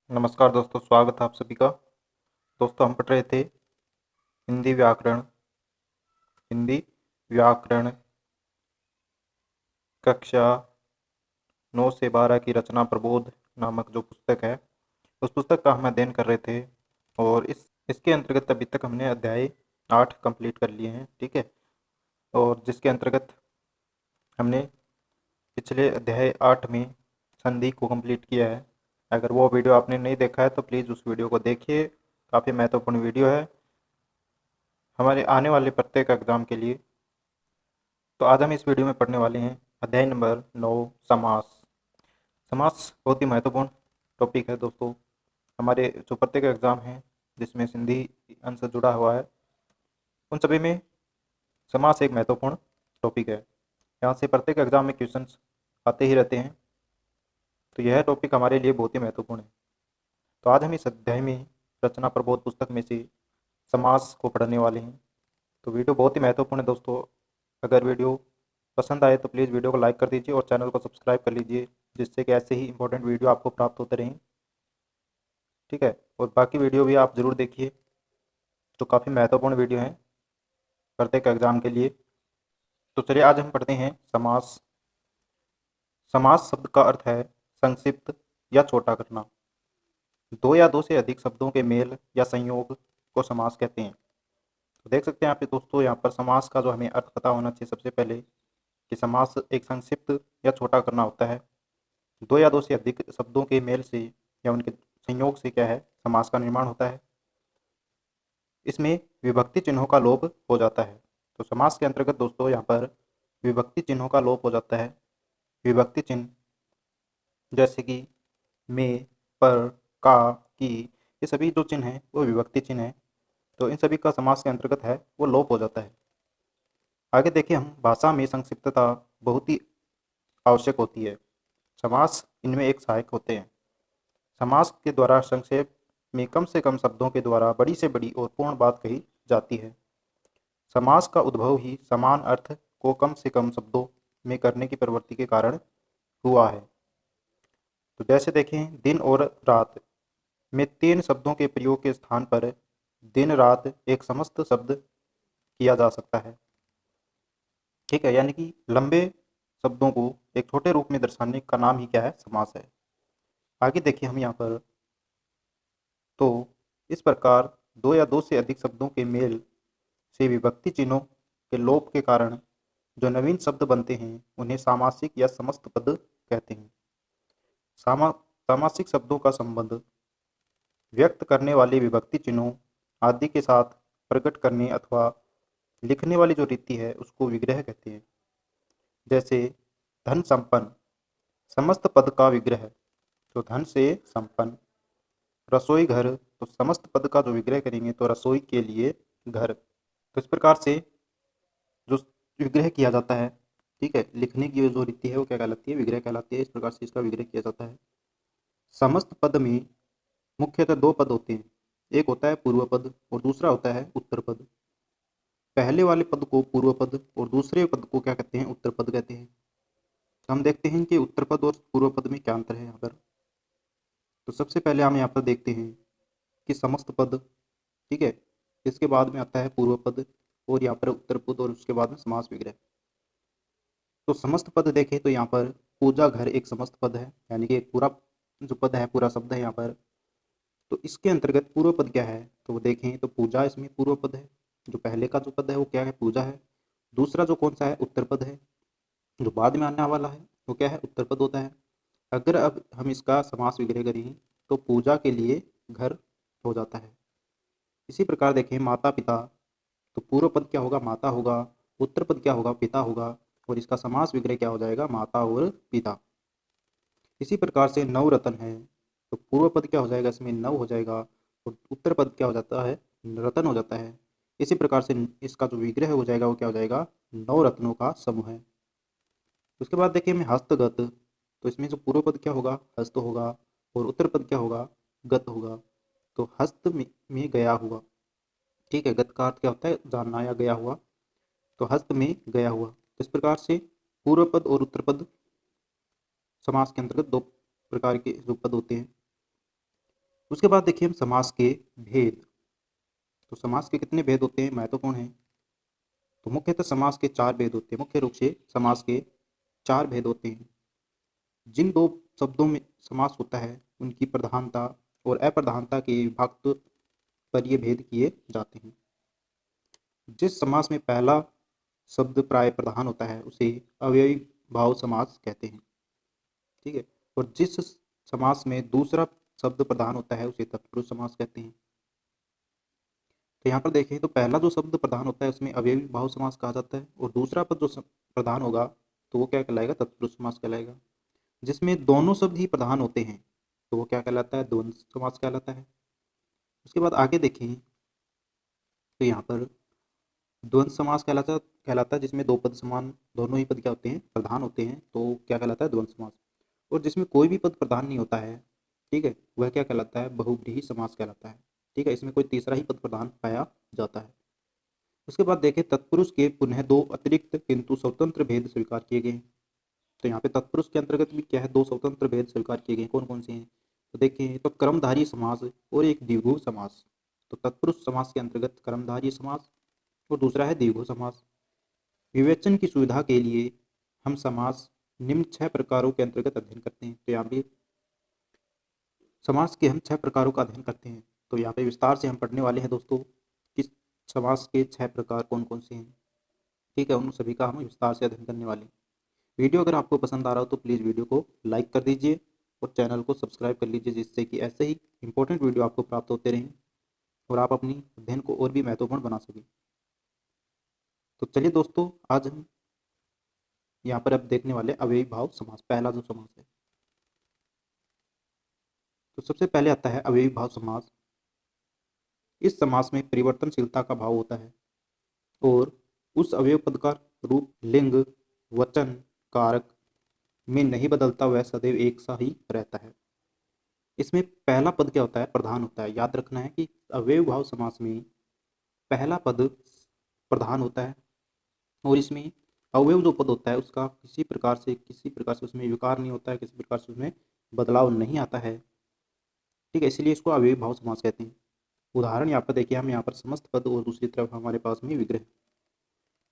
नमस्कार दोस्तों, स्वागत है आप सभी का। दोस्तों हम पढ़ रहे थे हिंदी व्याकरण कक्षा 9 से 12 की रचना प्रबोध नामक जो पुस्तक है, उस पुस्तक का हम अध्ययन कर रहे थे। और इसके अंतर्गत अभी तक हमने अध्याय 8 कंप्लीट कर लिए हैं, ठीक है। और जिसके अंतर्गत हमने पिछले अध्याय 8 में संधि को कंप्लीट किया है। अगर वो वीडियो आपने नहीं देखा है तो प्लीज़ उस वीडियो को देखिए, काफ़ी महत्वपूर्ण वीडियो है हमारे आने वाले प्रत्येक एग्जाम के लिए। तो आज हम इस वीडियो में पढ़ने वाले हैं अध्याय नंबर 9, समास। समास बहुत ही महत्वपूर्ण टॉपिक है दोस्तों। हमारे जो प्रत्येक एग्जाम हैं जिसमें सिंधी अंश जुड़ा हुआ है, उन सभी में समास एक महत्वपूर्ण टॉपिक है। यहाँ से प्रत्येक एग्जाम में क्वेश्चंस आते ही रहते हैं, तो यह टॉपिक हमारे लिए बहुत ही महत्वपूर्ण है। तो आज हम इस अध्याय में रचना प्रबोध पुस्तक में से समास को पढ़ने वाले हैं। तो वीडियो बहुत ही महत्वपूर्ण है दोस्तों। अगर वीडियो पसंद आए तो प्लीज़ वीडियो को लाइक कर दीजिए और चैनल को सब्सक्राइब कर लीजिए, जिससे कि ऐसे ही इंपॉर्टेंट वीडियो आपको प्राप्त होते रहें, ठीक है। और बाकी वीडियो भी आप ज़रूर देखिए, तो काफ़ी महत्वपूर्ण वीडियो हैं प्रत्येक एग्जाम के लिए। तो चलिए आज हम पढ़ते हैं समास। समास शब्द का अर्थ है संक्षिप्त या छोटा करना। दो या दो से अधिक शब्दों के मेल या संयोग को समास कहते हैं। तो देख सकते हैं आप दोस्तों, यहाँ पर समास का जो हमें अर्थ पता होना चाहिए सबसे पहले, कि समास एक संक्षिप्त या छोटा करना होता है। दो या दो से अधिक शब्दों के मेल से या उनके संयोग से क्या है, समास का निर्माण होता है। इसमें विभक्ति चिन्हों का लोप हो जाता है। तो समास के अंतर्गत दोस्तों यहाँ पर विभक्ति चिन्हों का लोप हो जाता है। विभक्ति चिन्ह जैसे कि में, पर, का, की, ये सभी जो चिन्ह हैं वो विभक्ति चिन्ह हैं। तो इन सभी का समास के अंतर्गत है वो लोप हो जाता है। आगे देखिए, हम भाषा में संक्षिप्तता बहुत ही आवश्यक होती है। समास इनमें एक सहायक होते हैं। समास के द्वारा संक्षेप में कम से कम शब्दों के द्वारा बड़ी से बड़ी और पूर्ण बात कही जाती है। समास का उद्भव ही समान अर्थ को कम से कम शब्दों में करने की प्रवृत्ति के कारण हुआ है। तो जैसे देखें, दिन और रात में तीन शब्दों के प्रयोग के स्थान पर दिन रात एक समस्त शब्द किया जा सकता है, ठीक है। यानी कि लंबे शब्दों को एक छोटे रूप में दर्शाने का नाम ही क्या है, समास है। आगे देखिए हम यहाँ पर, तो इस प्रकार दो या दो से अधिक शब्दों के मेल से विभक्ति चिन्हों के लोप के कारण जो नवीन शब्द बनते हैं उन्हें सामासिक या समस्त पद कहते हैं। सामासिक शब्दों का संबंध व्यक्त करने वाले विभक्ति चिन्हों आदि के साथ प्रकट करने अथवा लिखने वाली जो रीति है उसको विग्रह कहते हैं। जैसे धन संपन्न, समस्त पद का विग्रह, तो धन से संपन्न। रसोई घर, तो समस्त पद का जो विग्रह करेंगे तो रसोई के लिए घर। तो इस प्रकार से जो विग्रह किया जाता है, ठीक है, लिखने की जो रीति है वो क्या कहलाती है, विग्रह कहलाती है। इस प्रकार से इसका विग्रह किया जाता है। समस्त पद में मुख्यतः दो पद होते हैं, एक होता है पूर्व पद और दूसरा होता है उत्तर पद। पहले वाले पद को पूर्व पद और दूसरे पद को क्या कहते हैं, उत्तर पद कहते हैं। तो हम देखते हैं कि उत्तर पद और पूर्व पद में क्या अंतर है यहाँ पर। तो सबसे पहले हम यहाँ पर देखते हैं कि समस्त पद, ठीक है, इसके बाद में आता है पूर्व पद और यहाँ पर उत्तर पद और उसके बाद में समास विग्रह। तो समस्त पद देखें तो यहाँ पर पूजा घर एक समस्त पद है, यानी कि एक पूरा जो पद है, पूरा शब्द है यहाँ पर। तो इसके अंतर्गत पूर्व पद क्या है, तो वो देखें तो पूजा इसमें पूर्व पद है। जो पहले का जो पद है वो क्या है, पूजा है। दूसरा जो कौन सा है, उत्तर पद है। जो बाद में आने वाला है वो क्या है, उत्तर पद होता है। अगर अब हम इसका समास विग्रह करें तो पूजा के लिए घर हो जाता है। इसी प्रकार देखें माता पिता, तो पूर्व पद क्या होगा, माता होगा। उत्तर पद क्या होगा, पिता होगा। और इसका समास विग्रह क्या हो जाएगा, माता और पिता। इसी प्रकार से नवरत्न है, तो पूर्व पद क्या हो जाएगा, इसमें नव हो जाएगा और उत्तर पद क्या हो जाता है, रतन हो जाता है। इसी प्रकार से इसका जो विग्रह हो जाएगा वो क्या हो जाएगा, नौ रत्नों का समूह है। उसके बाद देखिए हमें हस्तगत, तो इसमें जो पूर्व पद क्या होगा, हस्त होगा और उत्तर पद क्या होगा, गत होगा। तो हस्त में गया हुआ, ठीक है, गत का अर्थ क्या होता है, जानना या गया हुआ। तो हस्त में गया हुआ। तो इस प्रकार से पूर्व पद और उत्तर पद समास के अंतर्गत दो प्रकार के जो पद होते हैं। उसके बाद देखिए हम समास के भेद। तो समास के कितने भेद होते हैं, महत्वपूर्ण हैं। तो मुख्यतः समास के 4 भेद होते हैं। मुख्य रूप से समास के 4 भेद होते हैं। जिन 2 शब्दों में समास होता है उनकी प्रधानता और अप्रधानता के विभक्त पर ये भेद किए जाते हैं। जिस समास में पहला शब्द प्राय प्रधान होता है उसे अव्ययी भाव समास कहते हैं, ठीक है। और जिस समास में दूसरा शब्द प्रधान होता है उसे तत्पुरुष समास कहते हैं। तो यहाँ पर देखें तो पहला जो शब्द प्रधान होता है उसमें अव्ययी भाव समास कहा जाता है, और दूसरा पद जो प्रधान होगा तो वो क्या कहलाएगा, तत्पुरुष समास कहलाएगा। जिसमें दोनों शब्द ही प्रधान होते हैं तो वो क्या कहलाता है, द्वंद्व समास कहलाता है। उसके बाद आगे देखें तो यहाँ पर द्वंद्व समास कहलाता कहलाता है जिसमें दो पद समान, दोनों ही पद क्या होते हैं, प्रधान होते हैं, तो क्या कहलाता है, द्वंद्व समास। और जिसमें कोई भी पद प्रधान नहीं होता है, ठीक है, वह क्या कहलाता है, बहुव्रीहि समास कहलाता है, ठीक है। इसमें कोई तीसरा ही पद प्रधान पाया जाता है। उसके बाद देखें तत्पुरुष के पुनः 2 अतिरिक्त किंतु स्वतंत्र भेद स्वीकार किए गए हैं। तो यहाँ पे तत्पुरुष के अंतर्गत भी क्या है, 2 स्वतंत्र भेद स्वीकार किए गए। कौन कौन से हैं, तो देखिए तो कर्मधारय समास और एक द्विगु समास। तो तत्पुरुष समास के अंतर्गत कर्मधारय समास और दूसरा है द्विगु समास। विवेचन की सुविधा के लिए हम समास निम्न 6 प्रकारों के अंतर्गत अध्ययन करते हैं। तो यहाँ पे समास के हम 6 प्रकारों का अध्ययन करते हैं। तो यहाँ पे विस्तार से हम पढ़ने वाले हैं दोस्तों कि समास के 6 प्रकार कौन कौन से हैं, ठीक है। उन सभी का हम विस्तार से अध्ययन करने वाले हैं। वीडियो अगर आपको पसंद आ रहा हो तो प्लीज़ वीडियो को लाइक कर दीजिए और चैनल को सब्सक्राइब कर लीजिए, जिससे कि ऐसे ही इंपॉर्टेंट वीडियो आपको प्राप्त होते रहें और आप अपनी अध्ययन को और भी महत्वपूर्ण बना सकें। तो चलिए दोस्तों, आज हम यहाँ पर अब देखने वाले अव्ययी भाव समास, पहला जो समास है। तो सबसे पहले आता है अव्ययी भाव समास। इस समास में परिवर्तनशीलता का भाव होता है और उस अवयव पद का रूप लिंग, वचन, कारक में नहीं बदलता, वह सदैव एक सा ही रहता है। इसमें पहला पद क्या होता है, प्रधान होता है। याद रखना है कि अव्ययी भाव समास में पहला पद प्रधान होता है और इसमें अवयव जो पद होता है उसका किसी प्रकार से उसमें विकार नहीं होता है, किसी प्रकार से उसमें बदलाव नहीं आता है, ठीक है। इसलिए इसको अव्ययी भाव समास कहते हैं। उदाहरण यहाँ पर देखिए, हम यहाँ पर समस्त पद और दूसरी तरफ हमारे पास में विग्रह।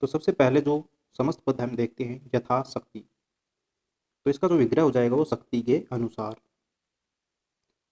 तो सबसे पहले जो समस्त पद हम देखते हैं, यथा शक्ति, तो इसका जो विग्रह हो जाएगा वो शक्ति के अनुसार।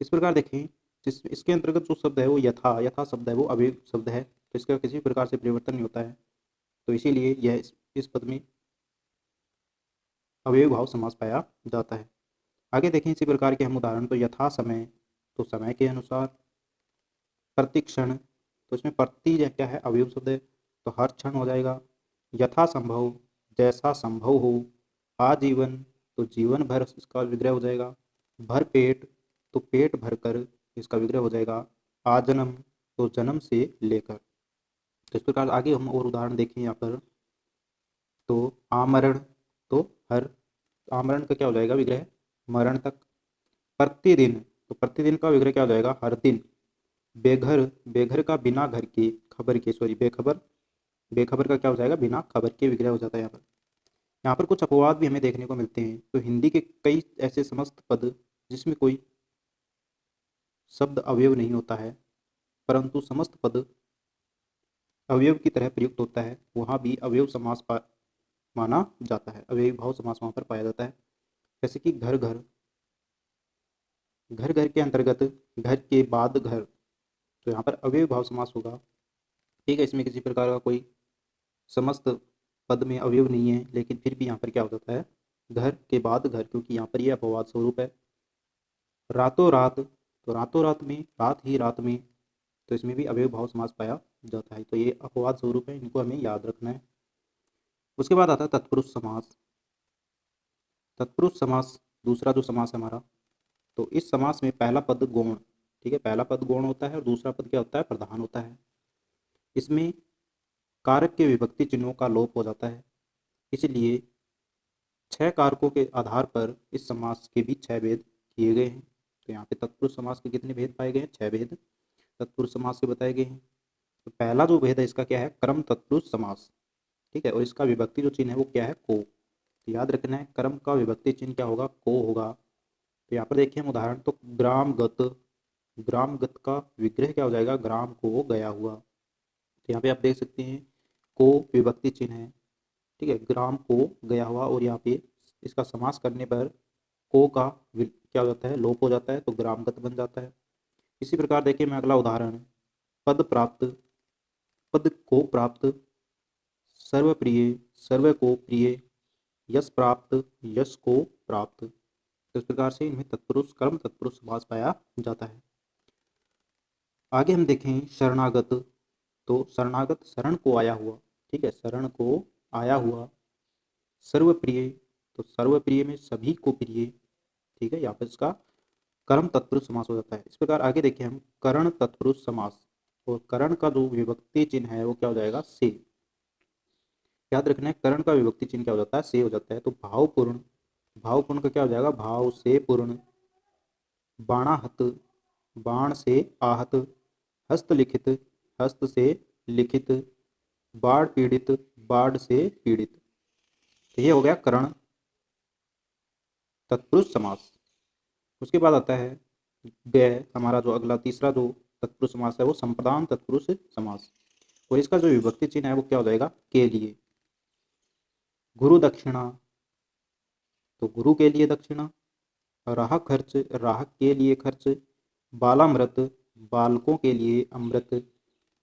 इस प्रकार देखें, जिस इसके अंतर्गत जो शब्द है वो यथा, यथा शब्द है वो अव्यय शब्द है, तो इसका किसी प्रकार से परिवर्तन नहीं होता है, तो इसीलिए यह इस पद में अव्ययी भाव समास पाया जाता है। आगे देखें इसी प्रकार के हम उदाहरण, तो यथा समय, तो समय के अनुसार। प्रतिक्षण, तो इसमें प्रति क्या है, अवयव शब्द है, तो हर क्षण हो जाएगा। यथा संभव, जैसा संभव हो। आजीवन, तो जीवन भर इसका विग्रह हो जाएगा। भर पेट, तो पेट भर कर इसका विग्रह हो जाएगा। आजन्म, तो जन्म से लेकर। तो इस प्रकार आगे हम और उदाहरण देखें यहाँ पर, तो आमरण, तो हर, आमरण का क्या हो जाएगा विग्रह, मरण तक। प्रतिदिन, तो प्रतिदिन का विग्रह क्या हो जाएगा, हर दिन। बेघर, बेघर का बिना घर के, खबर के, सॉरी बेखबर, बेखबर का क्या हो जाएगा, बिना खबर के विग्रह हो जाता है। यहाँ पर कुछ अपवाद भी हमें देखने को मिलते हैं। तो हिंदी के कई ऐसे समस्त पद जिसमें कोई शब्द अवयव नहीं होता है परंतु समस्त पद अवयव की तरह प्रयुक्त होता है, वहाँ भी अवयव समास माना जाता है, अवयवी भाव समास वहाँ पर पाया जाता है। जैसे कि घर घर, घर घर के अंतर्गत घर के बाद घर, तो यहाँ पर अवयवी भाव समास होगा, ठीक है। इसमें किसी प्रकार का कोई समस्त पद में अवयव नहीं है, लेकिन फिर भी यहाँ पर क्या हो जाता है, घर के बाद घर, क्योंकि यहाँ पर ये अपवाद स्वरूप है। रातों रात, तो रातों रात में, रात ही रात में, तो इसमें भी अवयव भाव समास पाया जाता है। तो ये अपवाद स्वरूप है, इनको हमें याद रखना है। उसके बाद आता है तत्पुरुष समास। तत्पुरुष समास दूसरा जो समास है हमारा, तो इस समास में पहला पद गौण, ठीक है, पहला पद गौण होता है और दूसरा पद क्या होता है, प्रधान होता है। इसमें कारक के विभक्ति चिन्हों का लोप हो जाता है, इसलिए 6 कारकों के आधार पर इस समास के भी 6 भेद किए गए हैं। तो यहाँ पे तत्पुरुष समास के कितने भेद पाए गए हैं, 6 भेद तत्पुरुष समास के बताए गए हैं। तो पहला जो भेद है इसका क्या है, क्रम तत्पुरुष समास, ठीक है। और इसका विभक्ति जो चिन्ह है वो क्या है, को। तो याद रखना है, क्रम का विभक्ति चिन्ह क्या होगा, को होगा। तो यहाँ पर देखिए हम उदाहरण, तो ग्राम गत, ग्रामगत का विग्रह क्या हो जाएगा, ग्राम को गया हुआ। तो यहाँ पे आप देख सकते हैं को विभक्ति चिन्ह है, ठीक है, ग्राम को गया हुआ, और यहाँ पे इसका समास करने पर को का क्या हो जाता है, लोप हो जाता है, तो ग्रामगत बन जाता है। इसी प्रकार देखिए मैं अगला उदाहरण, पद प्राप्त, पद को प्राप्त, सर्वप्रिय, सर्व को प्रिय, यश प्राप्त, यश को प्राप्त। तो इस प्रकार से इनमें तत्पुरुष कर्म तत्पुरुष समास पाया जाता है। आगे हम देखें शरणागत, तो शरणागत शरण को आया हुआ, ठीक है, शरण को आया हुआ। सर्वप्रिय, तो सर्वप्रिय में सभी को प्रिय, ठीक है, यहाँ पर इसका कर्म तत्पुरुष समास हो जाता है। इस प्रकार आगे देखें हम करण तत्पुरुष समास, और करण का जो विभक्ति चिन्ह है वो क्या हो जाएगा, से। याद रखना है करण का विभक्ति चिन्ह क्या हो जाता है, से हो जाता है। तो भावपूर्ण, भावपूर्ण का क्या हो जाएगा, भाव से पूर्ण। बाणाहत, बाण से आहत। हस्तलिखित, हस्त से लिखित। बाढ़ पीड़ित, बाढ़ से पीड़ित। तो ये हो गया करण तत्पुरुष समास। उसके बाद आता है व्यय, हमारा जो अगला तीसरा जो तत्पुरुष समास है वो संप्रदान तत्पुरुष समास, और इसका जो विभक्ति चिन्ह है वो क्या हो जाएगा, के लिए। गुरु दक्षिणा, तो गुरु के लिए दक्षिणा। राह खर्च, राह के लिए खर्च। बालामृत, बालकों के लिए अमृत।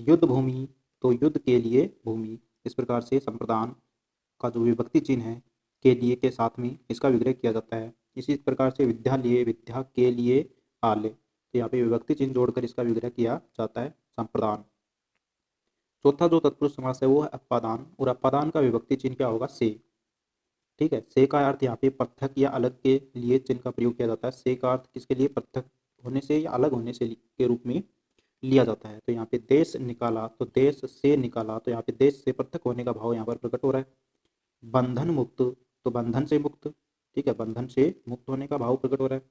युद्ध भूमि, तो युद्ध के लिए भूमि। इस प्रकार से संप्रदान का जो विभक्ति चिन्ह है के लिए के साथ में इसका विग्रह किया जाता है। इसी प्रकार से विद्यालय, विद्या के लिए आलय, तो यहाँ पे विभक्ति चिन्ह जोड़कर इसका विग्रह किया जाता है संप्रदान। चौथा जो तत्पुरुष समास है वो है अपादान, और अपादान का विभक्ति चिन्ह क्या होगा, से, ठीक है। से का अर्थ यहाँ पे पृथक या अलग के लिए चिन्ह का प्रयोग किया जाता है। से का अर्थ किसके लिए, पृथक होने से या अलग होने से के रूप में लिया जाता है। तो यहाँ पे देश निकाला, तो देश से निकाला, तो यहाँ पे देश से पृथक होने का भाव यहाँ पर प्रकट हो रहा है। बंधन मुक्त, तो बंधन से मुक्त, ठीक है, बंधन से मुक्त होने का भाव प्रकट हो रहा है।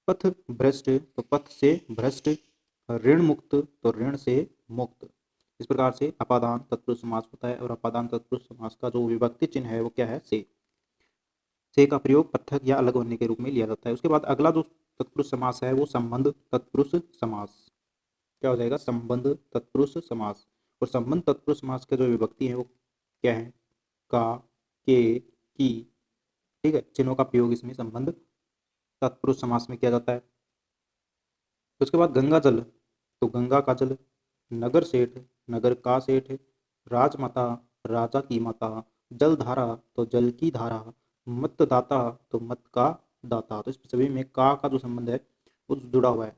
पथ भ्रष्ट, तो पथ से भ्रष्ट। ऋण मुक्त, तो ऋण से मुक्त। इस प्रकार से अपादान तत्पुरुष समास होता है, और अपादान तत्पुरुष समास का जो विभक्ति चिन्ह है वो क्या है, से का प्रयोग पृथक या अलग होने के रूप में लिया जाता है। उसके बाद अगला जो तत्पुरुष समास है वो संबंध तत्पुरुष समास, क्या हो जाएगा, संबंध तत्पुरुष समास। और संबंध तत्पुरुष समास के जो विभक्ति है वो क्या है, का, के, की, ठीक है, चिन्हों का प्रयोग इसमें संबंध तत्पुरुष समास में किया जाता है। उसके बाद गंगा जल, तो गंगा का जल। नगर सेठ, नगर का सेठ। राजमाता, राजा की माता। जलधारा, तो जल की धारा। मतदाता, तो मत का दाता। तो इस सभी में का जो संबंध है वो जुड़ा हुआ है,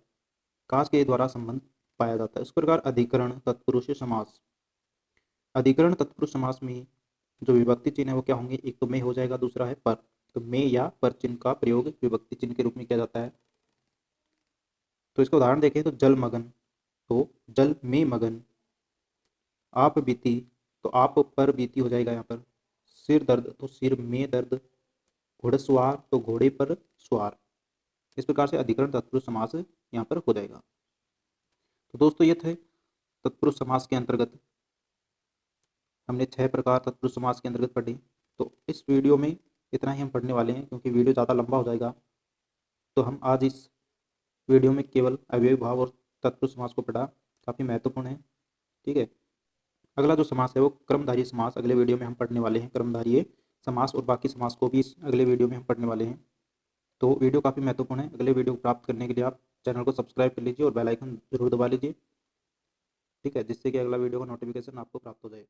का के द्वारा संबंध पाया जाता है। इस प्रकार अधिकरण तत्पुरुष समास, अधिकरण तत्पुरुष समास में जो विभक्ति चिन्ह है वो क्या होंगे, एक तो में हो जाएगा, दूसरा है पर। तो में या पर चिन्ह का प्रयोग विभक्ति चिन्ह के रूप में किया जाता है। तो इसका उदाहरण देखें तो जलमगन, तो जल में मगन। आप बीती, तो आप पर बीती हो जाएगा यहाँ पर। सिर दर्द, तो सिर में दर्द। घुड़सवार, तो घोड़े पर सवार। इस प्रकार से अधिकरण तत्पुरुष समास यहाँ पर हो जाएगा। तो दोस्तों ये थे तत्पुरुष समास के अंतर्गत, हमने 6 प्रकार तत्पुरुष समास के अंतर्गत पढ़े। तो इस वीडियो में इतना ही हम पढ़ने वाले हैं, क्योंकि वीडियो ज़्यादा लंबा हो जाएगा। तो हम आज इस वीडियो में केवल अव्ययी भाव और तत्पुरुष समास को पढ़ा, काफ़ी महत्वपूर्ण है, ठीक है। अगला जो समास है वो क्रमधारीय समास अगले वीडियो में हम पढ़ने वाले हैं। क्रमधारीय समास और बाकी समास को भी इस अगले वीडियो में हम पढ़ने वाले हैं। तो वीडियो काफ़ी महत्वपूर्ण है। अगले वीडियो को प्राप्त करने के लिए आप चैनल को सब्सक्राइब कर लीजिए और बेल आइकन जरूर दबा लीजिए, ठीक है, जिससे कि अगला वीडियो का नोटिफिकेशन आपको प्राप्त हो जाए।